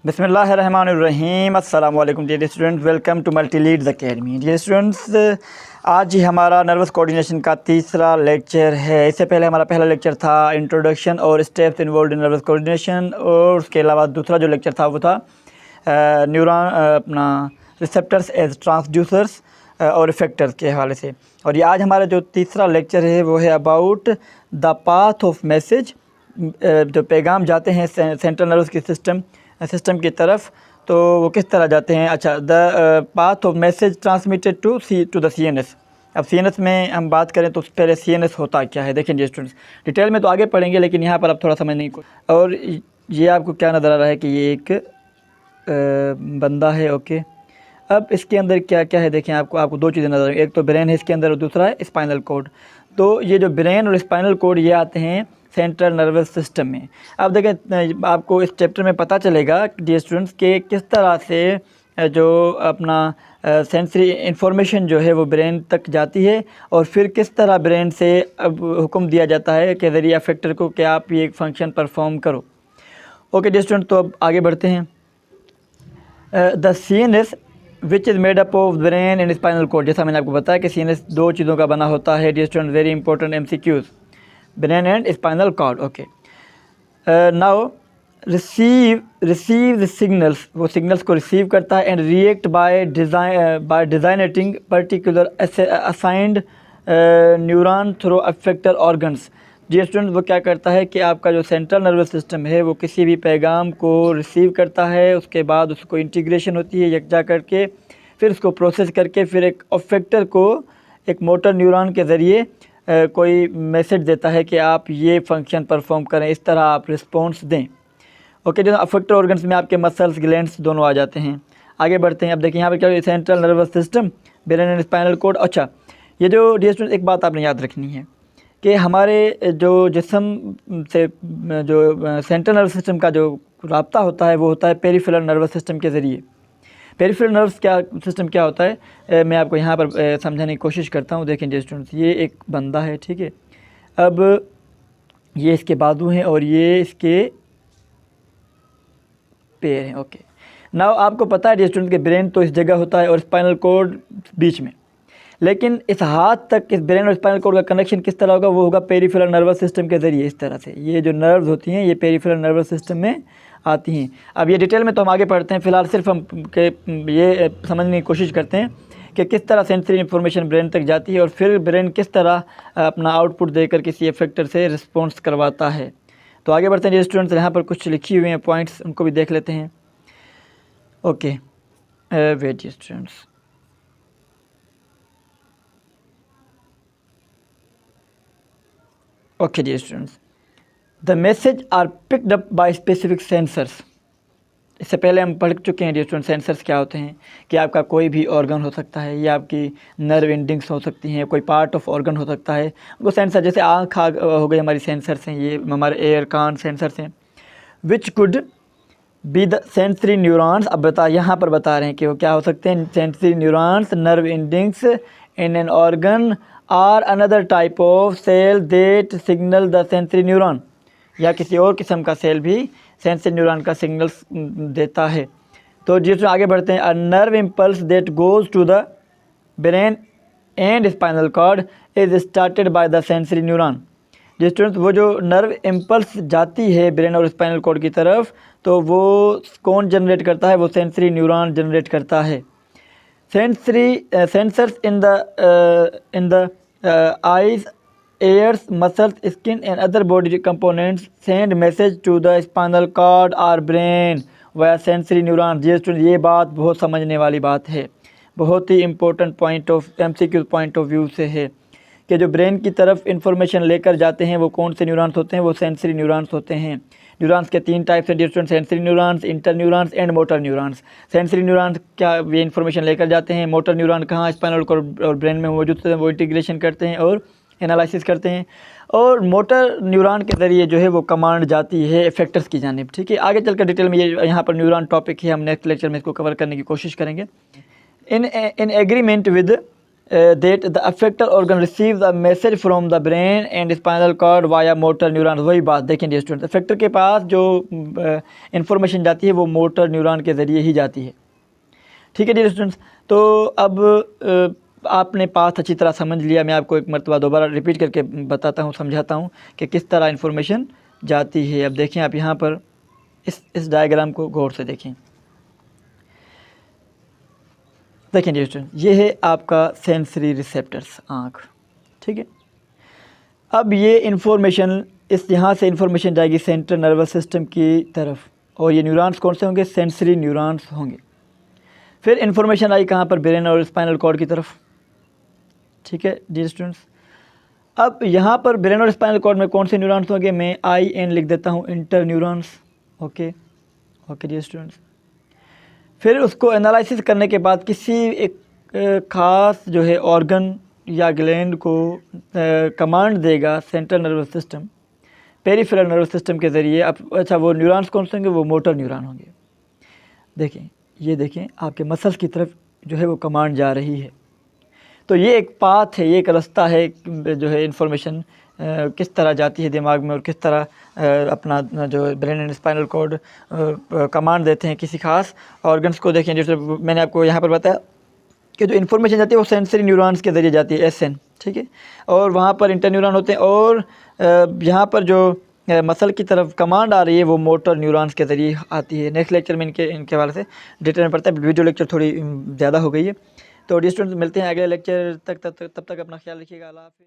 बिस्मिल्लाहिर्रहमानिर्रहीम। अस्सलाम वालेकुम dear students, welcome to Multi Leads Academy. Dear students, आज ही हमारा नर्वस कोऑर्डिनेशन का तीसरा लेक्चर है। इससे पहले हमारा पहला लेक्चर था इंट्रोडक्शन और steps involve in nervous coordination, और उसके अलावा दूसरा जो लेक्चर था वो था न्यूरॉन अपना रिसेप्टर्स एज ट्रांसड्यूसर्स और इफेक्टर्स के हवाले से। और ये आज हमारा जो तीसरा लेक्चर है वो है about the path of message. जो पैगाम जाते हैं सेंट्रल नर्वस की सिस्टम की तरफ, तो वो किस तरह जाते हैं। अच्छा, the path of message transmitted to the CNS. अब सीएनएस में हम बात करें तो पहले सीएनएस होता क्या है देखें स्टूडेंट्स। डिटेल में तो आगे पढ़ेंगे, लेकिन यहाँ पर अब थोड़ा समझने की। और ये आपको क्या नज़र आ रहा है कि ये एक बंदा है। ओके, अब इसके अंदर क्या क्या है देखें। आपको दो चीज़ें नज़र आ रही हैं, एक तो ब्रेन है इसके अंदर और दूसरा है स्पाइनल कोड। तो ये जो ब्रेन और स्पाइनल कोड ये आते हैं सेंट्रल नर्वस सिस्टम में। अब देखें, आपको इस चैप्टर में पता चलेगा डियर स्टूडेंट्स के किस तरह से जो अपना सेंसरी इंफॉर्मेशन जो है वो ब्रेन तक जाती है, और फिर किस तरह ब्रेन से अब हुक्म दिया जाता है कि ज़रिए अफेक्टर को कि आप ये एक फंक्शन परफॉर्म करो। ओके डियर स्टूडेंट, तो अब आगे बढ़ते हैं। The CNS which is made up of brain and spinal cord. जैसा मैंने आपको बताया कि सीएनएस दो चीज़ों का बना होता है dear student, very important MCQs, brain and spinal cord. Okay, now receive the signals, वो सिग्नल्स को रिसीव करता है and react by designating particular assigned neuron through effector organs. जी स्टूडेंट, वो क्या करता है कि आपका जो सेंट्रल नर्वस सिस्टम है वो किसी भी पैगाम को रिसीव करता है, उसके बाद उसको इंटीग्रेशन होती है यकजा करके, फिर उसको प्रोसेस करके फिर एक अफेक्टर को एक मोटर न्यूरॉन के ज़रिए कोई मैसेज देता है कि आप ये फंक्शन परफॉर्म करें, इस तरह आप रिस्पॉन्स दें। ओके, जो अफेक्टर ऑर्गन्स में आपके मसल्स ग्लैंड्स दोनों आ जाते हैं। आगे बढ़ते हैं। अब देखिए यहाँ पर क्या, central nervous system, brain and spinal cord. अच्छा, ये जो डियर स्टूडेंट एक बात आपने याद रखनी है कि हमारे जो जिस्म से जो सेंट्रल नर्वस सिस्टम का जो राब्ता होता है वो होता है पेरिफेरल नर्वस सिस्टम के ज़रिए। पेरिफेरल नर्व्स सिस्टम क्या होता है, मैं आपको यहाँ पर समझाने की कोशिश करता हूँ। देखें स्टूडेंट्स, ये एक बंदा है, ठीक है। अब ये इसके बाजू हैं और ये इसके पैर हैं। ओके, नाउ आपको पता है स्टूडेंट के ब्रेन तो इस जगह होता है और स्पाइनल कोड बीच में, लेकिन इस हाथ तक इस ब्रेन और स्पाइनल कोड का कनेक्शन किस तरह होगा, वो होगा पेरिफेरल नर्वस सिस्टम के ज़रिए। इस तरह से ये जो नर्व्स होती हैं ये पेरिफेरल नर्वस सिस्टम में आती हैं। अब ये डिटेल में तो हम आगे पढ़ते हैं, फ़िलहाल सिर्फ हम ये समझने की कोशिश करते हैं कि किस तरह सेंसरी इन्फॉर्मेशन ब्रेन तक जाती है और फिर ब्रेन किस तरह अपना आउटपुट देकर किसी इफेक्टर से रिस्पॉन्स करवाता है। तो आगे बढ़ते हैं स्टूडेंट्स, यहाँ पर कुछ लिखी हुई हैं पॉइंट्स, उनको भी देख लेते हैं। Okay, wait students. Okay dear students, the message are picked up by specific sensors. इससे पहले हम पढ़ चुके हैं डियर स्टूडेंट सेंसर्स क्या होते हैं, कि आपका कोई भी ऑर्गन हो सकता है, या आपकी नर्व एंडिंग्स हो सकती हैं, कोई पार्ट ऑफ ऑर्गन हो सकता है, वो सेंसर, जैसे आँख हो गई हमारी सेंसर्स हैं, ये हमारे एयर कान सेंसर्स हैं। Which could be the sensory neurons. अब यहाँ पर बता रहे हैं कि वो क्या हो सकते हैं, sensory neurons, nerve endings in an organ or another type of cell that signal the sensory neuron, या किसी और किस्म का सेल भी सेंसरी न्यूरॉन का सिग्नल्स देता है। तो जिसमें आगे बढ़ते हैं, a nerve impulse that goes to the brain and spinal cord is started by the sensory neuron. जी स्टूडेंट्स, वो जो नर्व इम्पल्स जाती है ब्रेन और स्पाइनल कॉर्ड की तरफ, तो वो कौन जनरेट करता है, वो सेंसरी न्यूरॉन जनरेट करता है। Sensors in the eyes, ears, muscles, skin and other body components send message to the spinal cord or brain via sensory neuron। जी स्टूडेंट, ये बात बहुत समझने वाली बात है, बहुत ही important point of MCQ point of view से है कि जो ब्रेन की तरफ इंफॉर्मेशन लेकर जाते हैं वो कौन से न्यूरॉन्स होते हैं, वो सेंसरी न्यूरॉन्स होते हैं। न्यूरॉन्स के तीन टाइप्स हैं student, sensory neurons, inter neurons and motor neurons. Sensory neurons क्या ये इन्फॉर्मेशन लेकर जाते हैं, मोटर न्यूरॉन कहाँ स्पाइनल कॉर्ड और ब्रेन में मौजूद होते हैं, वो इंटीग्रेशन करते हैं और एनालिसिस करते हैं। और मोटर न्यूरॉन के ज़रिए जो है वो कमांड जाती है इफेक्टर्स की जानिब, ठीक है। आगे चलकर डिटेल में ये यहाँ पर न्यूरॉन टॉपिक है, हम नेक्स्ट लेक्चर में इसको कवर करने की कोशिश करेंगे। In agreement with that the affected organ receives a message from the brain and spinal cord via motor neurons। वही बात देखें डियर स्टूडेंट्स, अफेक्टर के पास जो इंफॉर्मेशन जाती है वो मोटर न्यूरॉन के ज़रिए ही जाती है। ठीक है डियर स्टूडेंट्स, तो अब आपने पाथ अच्छी तरह समझ लिया। मैं आपको एक मरतबा दोबारा रिपीट करके बताता हूँ, समझाता हूँ कि किस तरह इन्फॉर्मेशन जाती है। अब देखें आप यहाँ पर इस डायग्राम को गौर से देखें। देखें डियर स्टूडेंट, ये है आपका सेंसरी रिसेप्टर्स, आँख। ठीक है, अब ये इन्फॉर्मेशन यहाँ से इन्फॉर्मेशन जाएगी सेंट्रल नर्वस सिस्टम की तरफ, और ये न्यूरॉन्स कौन से होंगे? सेंसरी न्यूरॉन्स होंगे। फिर इन्फॉर्मेशन आई कहाँ पर? ब्रेन और स्पाइनल कॉर्ड की तरफ। ठीक है डियर स्टूडेंट्स, अब यहाँ पर ब्रेन और स्पाइनल कॉर्ड में कौन से न्यूरॉन्स होंगे? मैं IN लिख देता हूँ, inter neurons. Okay dear students, फिर उसको एनालिसिस करने के बाद किसी एक ख़ास जो है ऑर्गन या ग्लैंड को कमांड देगा central nervous system peripheral nervous system के ज़रिए। अब अच्छा, वो न्यूरॉन्स कौन से होंगे? वो मोटर न्यूरॉन होंगे। देखें, ये देखें आपके मसल्स की तरफ जो है वो कमांड जा रही है। तो ये एक पाथ है, ये एक रास्ता है जो है इन्फॉर्मेशन किस तरह जाती है दिमाग में, और किस तरह अपना जो brain and spinal cord command देते हैं किसी खास ऑर्गन्स को। देखें, जैसे मैंने आपको यहाँ पर बताया कि जो इन्फॉर्मेशन जाती है वो सेंसरी न्यूरॉन्स के ज़रिए जाती है, SN। ठीक है, और वहाँ पर इंटरन्यूरॉन होते हैं, और यहाँ पर जो मसल की तरफ कमांड आ रही है वो मोटर न्यूरॉन्स के ज़रिए आती है। नेक्स्ट लेक्चर में इनके हवाले से डिटेल में पढ़ता है। वीडियो लेक्चर थोड़ी ज़्यादा हो गई है। तो डियर स्टूडेंट्स, मिलते हैं अगले लेक्चर तक, तब तक अपना ख्याल रखिएगा। अल्लाह हाफ़िज़।